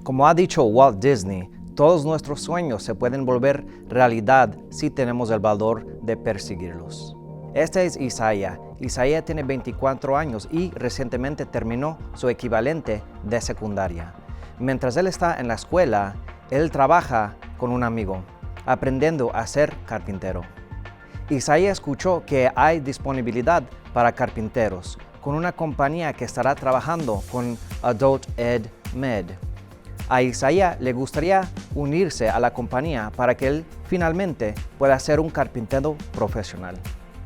Como ha dicho Walt Disney, todos nuestros sueños se pueden volver realidad si tenemos el valor de perseguirlos. Este es Isaiah. Isaiah tiene 24 años y recientemente terminó su equivalente de secundaria. Mientras él está en la escuela, él trabaja con un amigo, aprendiendo a ser carpintero. Isaiah escuchó que hay disponibilidad para carpinteros con una compañía que estará trabajando con Adult Ed Med. A Isaiah le gustaría unirse a la compañía para que él finalmente pueda ser un carpintero profesional.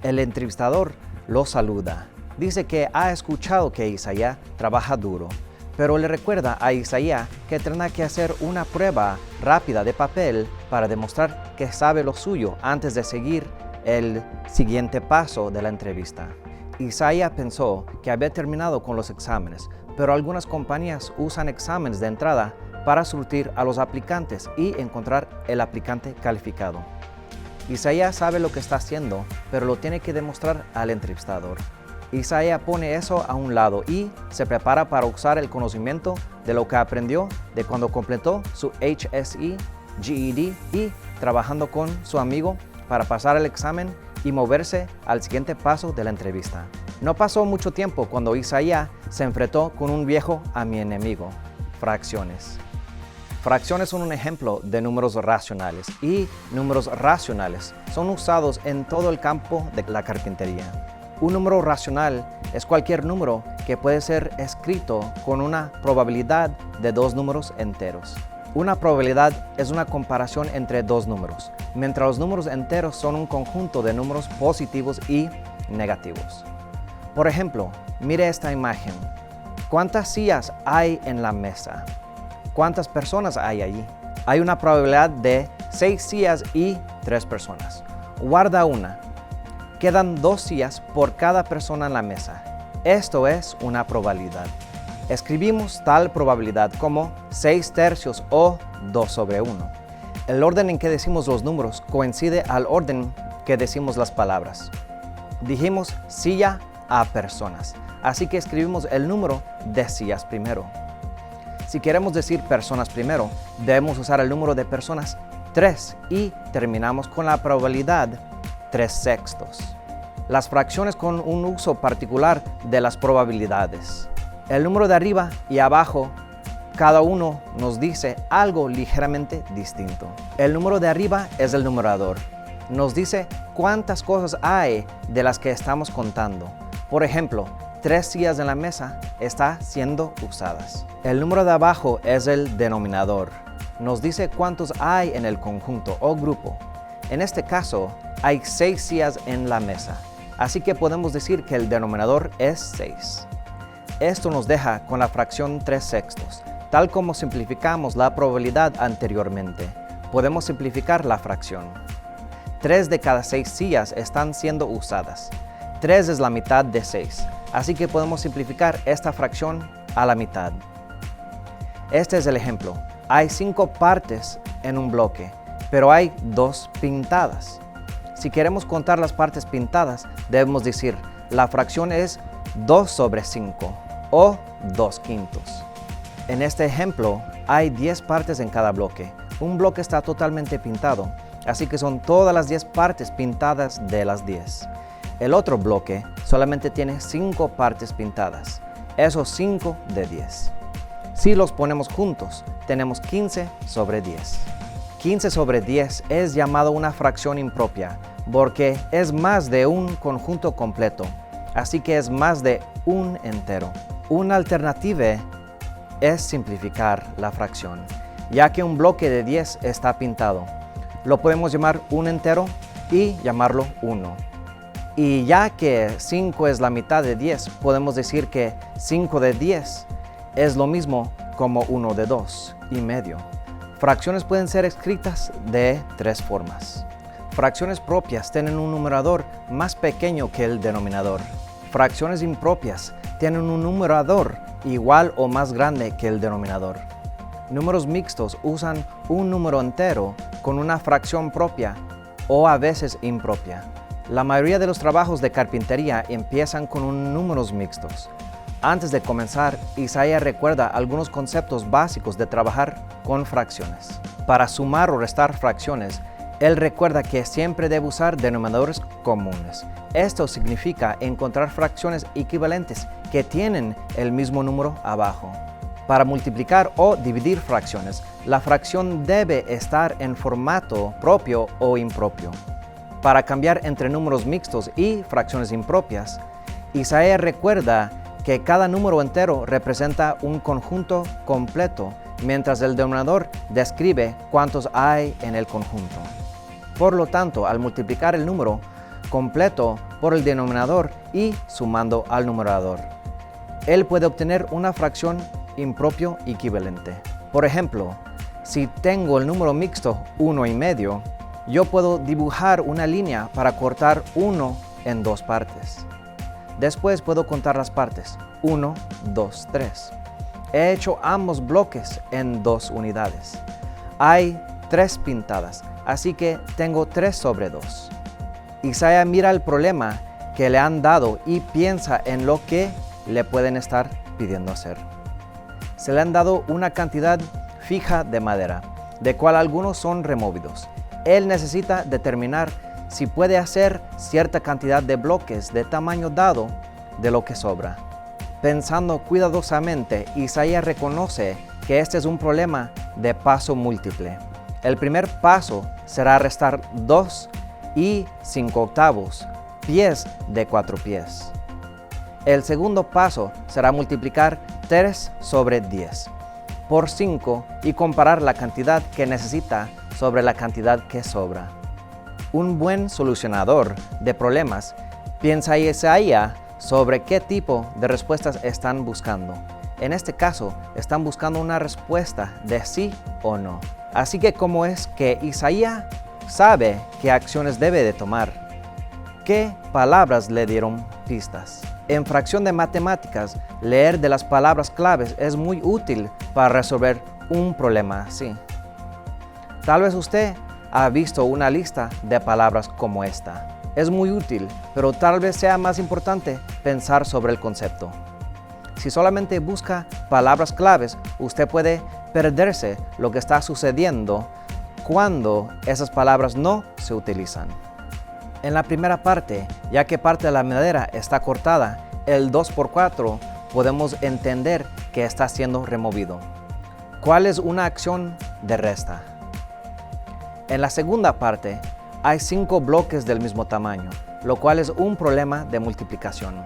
El entrevistador lo saluda. Dice que ha escuchado que Isaiah trabaja duro, pero le recuerda a Isaiah que tendrá que hacer una prueba rápida de papel para demostrar que sabe lo suyo antes de seguir el siguiente paso de la entrevista. Isaiah pensó que había terminado con los exámenes, pero algunas compañías usan exámenes de entrada para surtir a los aplicantes y encontrar el aplicante calificado. Isaiah sabe lo que está haciendo, pero lo tiene que demostrar al entrevistador. Isaiah pone eso a un lado y se prepara para usar el conocimiento de lo que aprendió de cuando completó su HSE, GED y trabajando con su amigo para pasar el examen y moverse al siguiente paso de la entrevista. No pasó mucho tiempo cuando Isaiah se enfrentó con un viejo a mi enemigo, fracciones. Fracciones son un ejemplo de números racionales y números racionales son usados en todo el campo de la carpintería. Un número racional es cualquier número que puede ser escrito con una probabilidad de dos números enteros. Una probabilidad es una comparación entre dos números, mientras los números enteros son un conjunto de números positivos y negativos. Por ejemplo, mire esta imagen. ¿Cuántas sillas hay en la mesa? ¿Cuántas personas hay allí? Hay una probabilidad de 6 sillas y 3 personas. Guarda una. Quedan 2 sillas por cada persona en la mesa. Esto es una probabilidad. Escribimos tal probabilidad como 6/3 o 2/1. El orden en que decimos los números coincide al orden que decimos las palabras. Dijimos silla a personas, así que escribimos el número de sillas primero. Si queremos decir personas primero, debemos usar el número de personas 3 y terminamos con la probabilidad 3/6. Las fracciones con un uso particular de las probabilidades. El número de arriba y abajo, cada uno nos dice algo ligeramente distinto. El número de arriba es el numerador. Nos dice cuántas cosas hay de las que estamos contando. Por ejemplo, 3 sillas en la mesa están siendo usadas. El número de abajo es el denominador. Nos dice cuántos hay en el conjunto o grupo. En este caso, hay 6 sillas en la mesa, así que podemos decir que el denominador es 6. Esto nos deja con la fracción 3/6, tal como simplificamos la probabilidad anteriormente. Podemos simplificar la fracción. 3 de cada 6 sillas están siendo usadas. 3 es la mitad de 6. Así que podemos simplificar esta fracción a la mitad. Este es el ejemplo. Hay 5 partes en un bloque, pero hay 2 pintadas. Si queremos contar las partes pintadas, debemos decir la fracción es 2/5 o 2/5. En este ejemplo, hay 10 partes en cada bloque. Un bloque está totalmente pintado, así que son todas las 10 partes pintadas de las 10. El otro bloque solamente tiene 5 partes pintadas, esos 5 de 10. Si los ponemos juntos, tenemos 15/10. 15/10 es llamado una fracción impropia porque es más de un conjunto completo, así que es más de un entero. Una alternativa es simplificar la fracción, ya que un bloque de 10 está pintado. Lo podemos llamar un entero y llamarlo 1. Y ya que 5 es la mitad de 10, podemos decir que 5 de 10 es lo mismo como 1 de 2 y medio. Fracciones pueden ser escritas de 3 formas. Fracciones propias tienen un numerador más pequeño que el denominador. Fracciones impropias tienen un numerador igual o más grande que el denominador. Números mixtos usan un número entero con una fracción propia o a veces impropia. La mayoría de los trabajos de carpintería empiezan con números mixtos. Antes de comenzar, Isaías recuerda algunos conceptos básicos de trabajar con fracciones. Para sumar o restar fracciones, él recuerda que siempre debe usar denominadores comunes. Esto significa encontrar fracciones equivalentes que tienen el mismo número abajo. Para multiplicar o dividir fracciones, la fracción debe estar en formato propio o impropio. Para cambiar entre números mixtos y fracciones impropias, Isaías recuerda que cada número entero representa un conjunto completo, mientras el denominador describe cuántos hay en el conjunto. Por lo tanto, al multiplicar el número completo por el denominador y sumando al numerador, él puede obtener una fracción impropio equivalente. Por ejemplo, si tengo el número mixto 1,5, yo puedo dibujar una línea para cortar 1 en 2 partes. Después puedo contar las partes, 1, 2, 3. He hecho ambos bloques en 2 unidades. Hay 3 pintadas, así que tengo 3 sobre 2. Isaías mira el problema que le han dado y piensa en lo que le pueden estar pidiendo hacer. Se le han dado una cantidad fija de madera, de cual algunos son removidos. Él necesita determinar si puede hacer cierta cantidad de bloques de tamaño dado de lo que sobra. Pensando cuidadosamente, Isaías reconoce que este es un problema de paso múltiple. El primer paso será restar 2 y 5/8 pies de 4 pies. El segundo paso será multiplicar 3 sobre 10 por 5 y comparar la cantidad que necesita sobre la cantidad que sobra. Un buen solucionador de problemas piensa en Isaías sobre qué tipo de respuestas están buscando. En este caso, están buscando una respuesta de sí o no. Así que, ¿cómo es que Isaías sabe qué acciones debe de tomar? ¿Qué palabras le dieron pistas? En fracción de matemáticas, leer de las palabras claves es muy útil para resolver un problema así. Tal vez usted ha visto una lista de palabras como esta. Es muy útil, pero tal vez sea más importante pensar sobre el concepto. Si solamente busca palabras claves, usted puede perderse lo que está sucediendo cuando esas palabras no se utilizan. En la primera parte, ya que parte de la madera está cortada, el 2×4 podemos entender que está siendo removido. ¿Cuál es una acción de resta? En la segunda parte, hay 5 bloques del mismo tamaño, lo cual es un problema de multiplicación.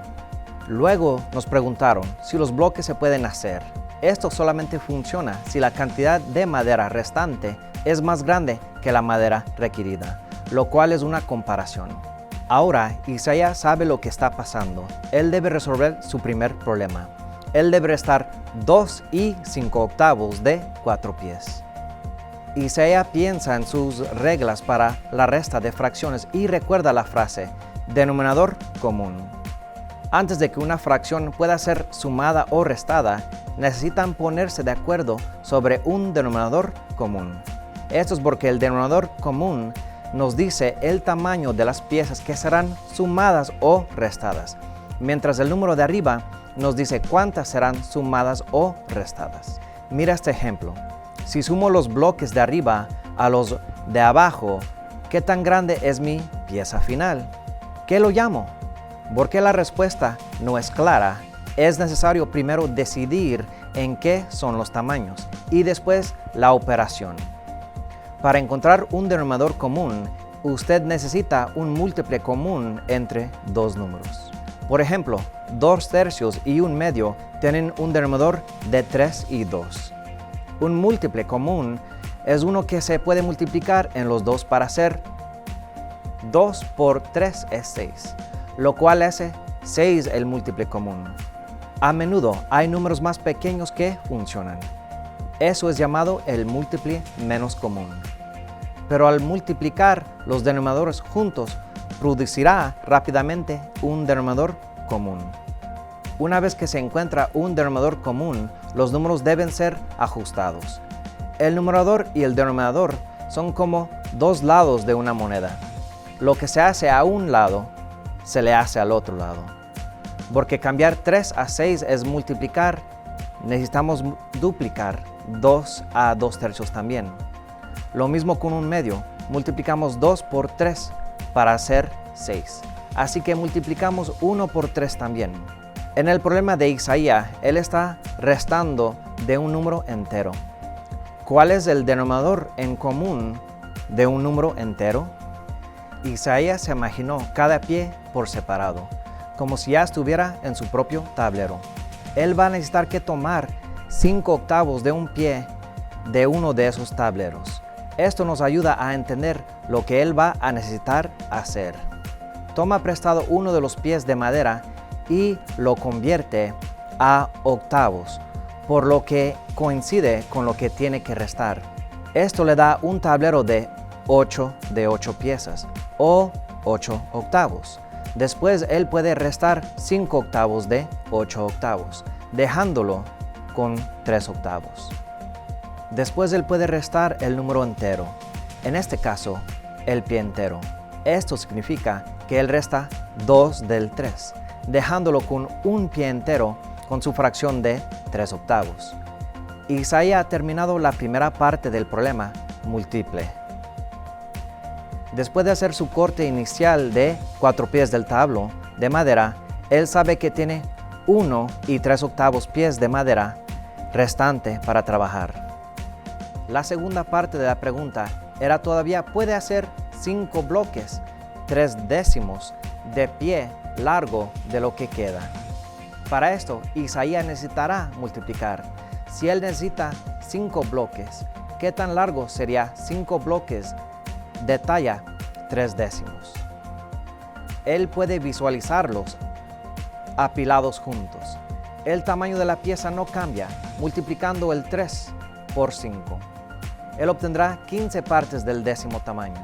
Luego nos preguntaron si los bloques se pueden hacer. Esto solamente funciona si la cantidad de madera restante es más grande que la madera requerida, lo cual es una comparación. Ahora, Isaías sabe lo que está pasando. Él debe resolver su primer problema. Él debe restar 2 y 5/8 de 4 pies. Isaías piensa en sus reglas para la resta de fracciones y recuerda la frase, denominador común. Antes de que una fracción pueda ser sumada o restada, necesitan ponerse de acuerdo sobre un denominador común. Esto es porque el denominador común nos dice el tamaño de las piezas que serán sumadas o restadas, mientras el número de arriba nos dice cuántas serán sumadas o restadas. Mira este ejemplo. Si sumo los bloques de arriba a los de abajo, ¿qué tan grande es mi pieza final? ¿Qué lo llamo? Porque la respuesta no es clara, es necesario primero decidir en qué son los tamaños y después la operación. Para encontrar un denominador común, usted necesita un múltiple común entre dos números. Por ejemplo, 2/3 y 1/2 tienen un denominador de 3 y 2. Un múltiple común es uno que se puede multiplicar en los dos para hacer 2 por 3 es 6, lo cual hace 6 el múltiple común. A menudo hay números más pequeños que funcionan. Eso es llamado el múltiple menos común. Pero al multiplicar los denominadores juntos, producirá rápidamente un denominador común. Una vez que se encuentra un denominador común, los números deben ser ajustados. El numerador y el denominador son como dos lados de una moneda. Lo que se hace a un lado, se le hace al otro lado. Porque cambiar 3 a 6 es multiplicar, necesitamos duplicar 2 a 2/3 también. Lo mismo con un medio, multiplicamos 2 por 3 para hacer 6. Así que multiplicamos 1 por 3 también. En el problema de Isaías, él está restando de un número entero. ¿Cuál es el denominador en común de un número entero? Isaías se imaginó cada pie por separado, como si ya estuviera en su propio tablero. Él va a necesitar que tomar 5/8 de un pie de uno de esos tableros. Esto nos ayuda a entender lo que él va a necesitar hacer. Toma prestado uno de los pies de madera y lo convierte a octavos, por lo que coincide con lo que tiene que restar. Esto le da un tablero de 8 piezas o 8/8. Después él puede restar 5/8 de 8/8, dejándolo con 3/8. Después él puede restar el número entero, en este caso el pie entero. Esto significa que él resta 2 del 3, dejándolo con un pie entero con su fracción de 3/8. Isaías ha terminado la primera parte del problema múltiple. Después de hacer su corte inicial de 4 pies del tablo de madera, él sabe que tiene 1 y 3/8 pies de madera restante para trabajar. La segunda parte de la pregunta era todavía puede hacer 5 bloques, 3/10 de pie largo de lo que queda. Para esto, Isaías necesitará multiplicar. Si él necesita 5 bloques, ¿qué tan largo sería 5 bloques de talla 3/10? Él puede visualizarlos apilados juntos. El tamaño de la pieza no cambia, multiplicando el 3 por 5. Él obtendrá 15 partes del décimo tamaño.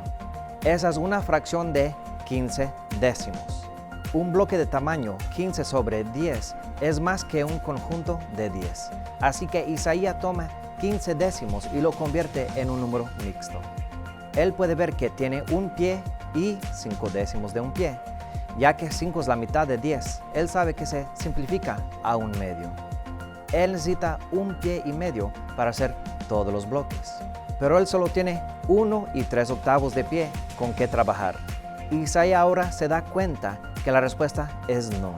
Esa es una fracción de 15 décimos. Un bloque de tamaño 15 sobre 10 es más que un conjunto de 10. Así que Isaías toma 15 décimos y lo convierte en un número mixto. Él puede ver que tiene un pie y 5 décimos de un pie. Ya que 5 es la mitad de 10, él sabe que se simplifica a un medio. Él necesita un pie y medio para hacer todos los bloques. Pero él solo tiene 1 y 3/8 de pie con que trabajar. Isaías ahora se da cuenta que la respuesta es no.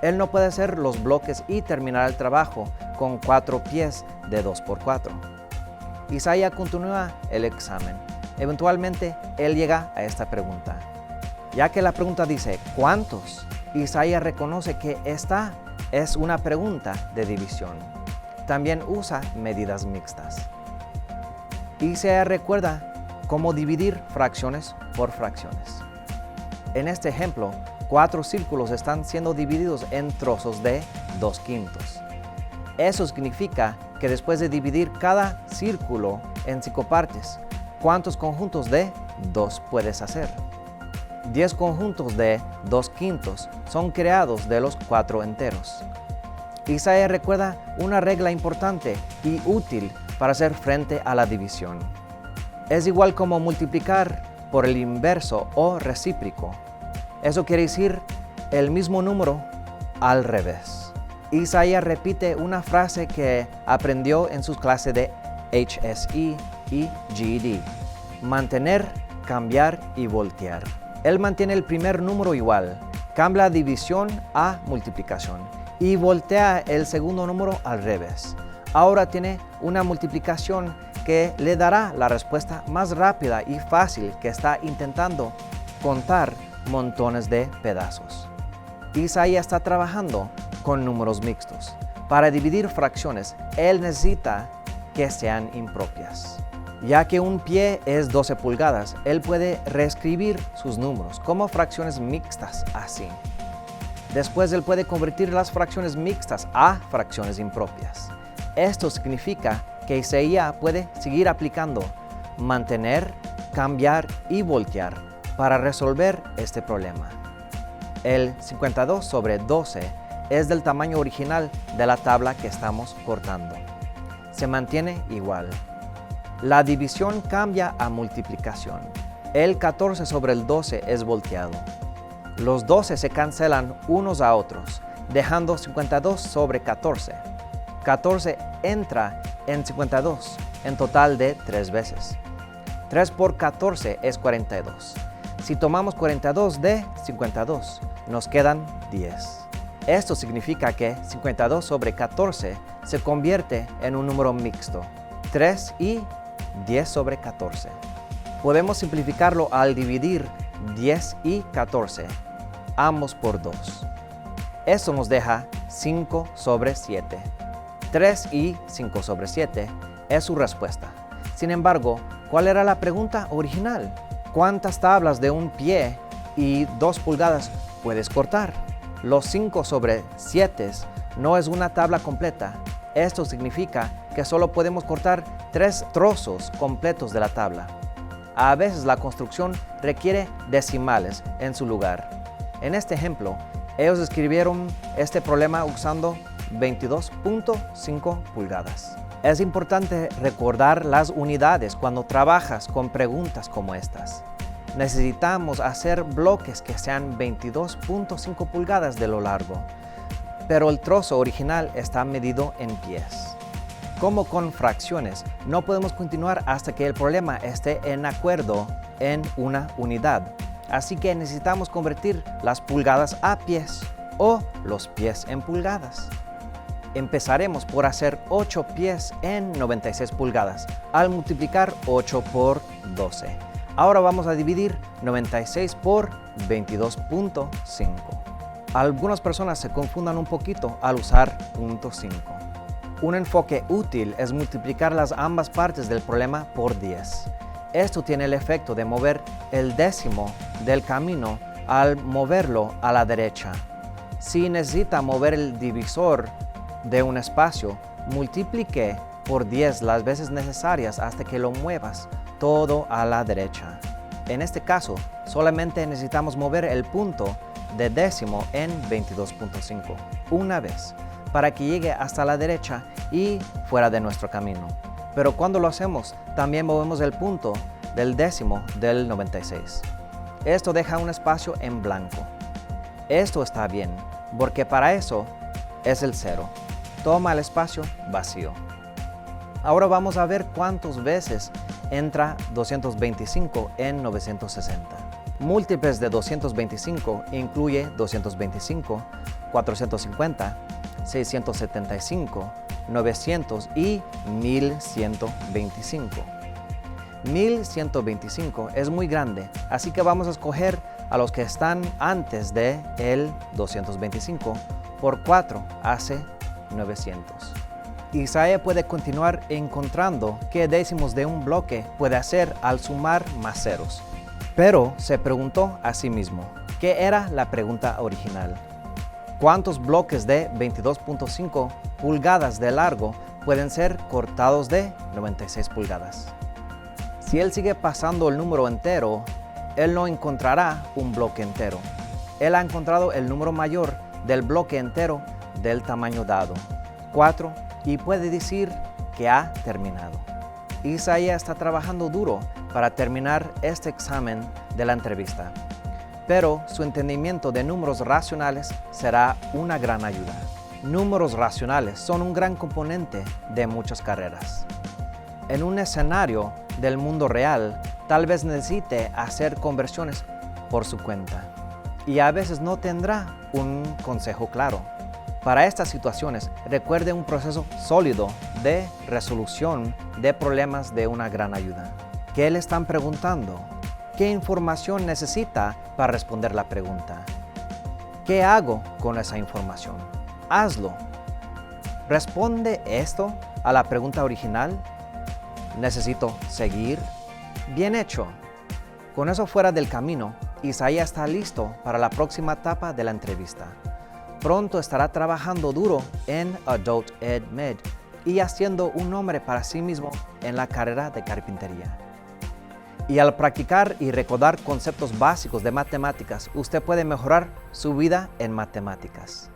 Él no puede hacer los bloques y terminar el trabajo con 4 pies de 2x4. Isaías continúa el examen. Eventualmente, él llega a esta pregunta. Ya que la pregunta dice ¿cuántos? Isaías reconoce que esta es una pregunta de división. También usa medidas mixtas. Isaías recuerda cómo dividir fracciones por fracciones. En este ejemplo, 4 círculos están siendo divididos en trozos de 2/5. Eso significa que después de dividir cada círculo en 5 partes, ¿cuántos conjuntos de 2 puedes hacer? 10 conjuntos de 2/5 son creados de los 4 enteros. Isaías recuerda una regla importante y útil para hacer frente a la división. Es igual como multiplicar por el inverso o recíproco. Eso quiere decir el mismo número al revés. Isaías repite una frase que aprendió en sus clases de HSE y GED. Mantener, cambiar y voltear. Él mantiene el primer número igual, cambia división a multiplicación y voltea el segundo número al revés. Ahora tiene una multiplicación que le dará la respuesta más rápida y fácil que está intentando contar montones de pedazos. Isaías está trabajando con números mixtos. Para dividir fracciones, él necesita que sean impropias. Ya que un pie es 12 pulgadas, él puede reescribir sus números como fracciones mixtas así. Después él puede convertir las fracciones mixtas a fracciones impropias. Esto significa que Isaías puede seguir aplicando mantener, cambiar y voltear para resolver este problema. El 52 sobre 12 es del tamaño original de la tabla que estamos cortando. Se mantiene igual. La división cambia a multiplicación. El 14 sobre el 12 es volteado. Los 12 se cancelan unos a otros, dejando 52 sobre 14. 14 entra en 52, en total de 3 veces. 3 por 14 es 42. Si tomamos 42 de 52, nos quedan 10. Esto significa que 52 sobre 14 se convierte en un número mixto, 3 y 10 sobre 14. Podemos simplificarlo al dividir 10 y 14, ambos por 2. Eso nos deja 5 sobre 7. 3 y 5 sobre 7 es su respuesta. Sin embargo, ¿cuál era la pregunta original? ¿Cuántas tablas de 1 pie y 2 pulgadas puedes cortar? Los 5 sobre 7 no es una tabla completa. Esto significa que solo podemos cortar 3 trozos completos de la tabla. A veces la construcción requiere decimales en su lugar. En este ejemplo, ellos escribieron este problema usando 22.5 pulgadas. Es importante recordar las unidades cuando trabajas con preguntas como estas. Necesitamos hacer bloques que sean 22.5 pulgadas de lo largo, pero el trozo original está medido en pies. Como con fracciones, no podemos continuar hasta que el problema esté en acuerdo en una unidad. Así que necesitamos convertir las pulgadas a pies o los pies en pulgadas. Empezaremos por hacer 8 pies en 96 pulgadas al multiplicar 8 por 12. Ahora vamos a dividir 96 por 22.5. Algunas personas se confundan un poquito al usar .5. Un enfoque útil es multiplicar las ambas partes del problema por 10. Esto tiene el efecto de mover el décimo del camino al moverlo a la derecha. Si necesita mover el divisor de un espacio, multiplique por 10 las veces necesarias hasta que lo muevas todo a la derecha. En este caso, solamente necesitamos mover el punto de décimo en 22.5 una vez para que llegue hasta la derecha y fuera de nuestro camino. Pero cuando lo hacemos, también movemos el punto del décimo del 96. Esto deja un espacio en blanco. Esto está bien, porque para eso es el 0. Toma el espacio vacío. Ahora vamos a ver cuántas veces entra 225 en 960. Múltiples de 225 incluye 225, 450, 675, 900 y 1125. 1125 es muy grande, así que vamos a escoger a los que están antes de el 225. Por 4 hace 900. Isaías puede continuar encontrando qué décimos de un bloque puede hacer al sumar más ceros. Pero se preguntó a sí mismo, ¿qué era la pregunta original? ¿Cuántos bloques de 22.5 pulgadas de largo pueden ser cortados de 96 pulgadas? Si él sigue pasando el número entero, él no encontrará un bloque entero. Él ha encontrado el número mayor del bloque entero del tamaño dado, 4, y puede decir que ha terminado. Isaías está trabajando duro para terminar este examen de la entrevista, pero su entendimiento de números racionales será una gran ayuda. Números racionales son un gran componente de muchas carreras. En un escenario del mundo real, tal vez necesite hacer conversiones por su cuenta y a veces no tendrá un consejo claro. Para estas situaciones, recuerde un proceso sólido de resolución de problemas de una gran ayuda. ¿Qué le están preguntando? ¿Qué información necesita para responder la pregunta? ¿Qué hago con esa información? Hazlo. ¿Responde esto a la pregunta original? ¿Necesito seguir? Bien hecho. Con eso fuera del camino, Isaías está listo para la próxima etapa de la entrevista. Pronto estará trabajando duro en Adult Ed Med y haciendo un nombre para sí mismo en la carrera de carpintería. Y al practicar y recordar conceptos básicos de matemáticas, usted puede mejorar su vida en matemáticas.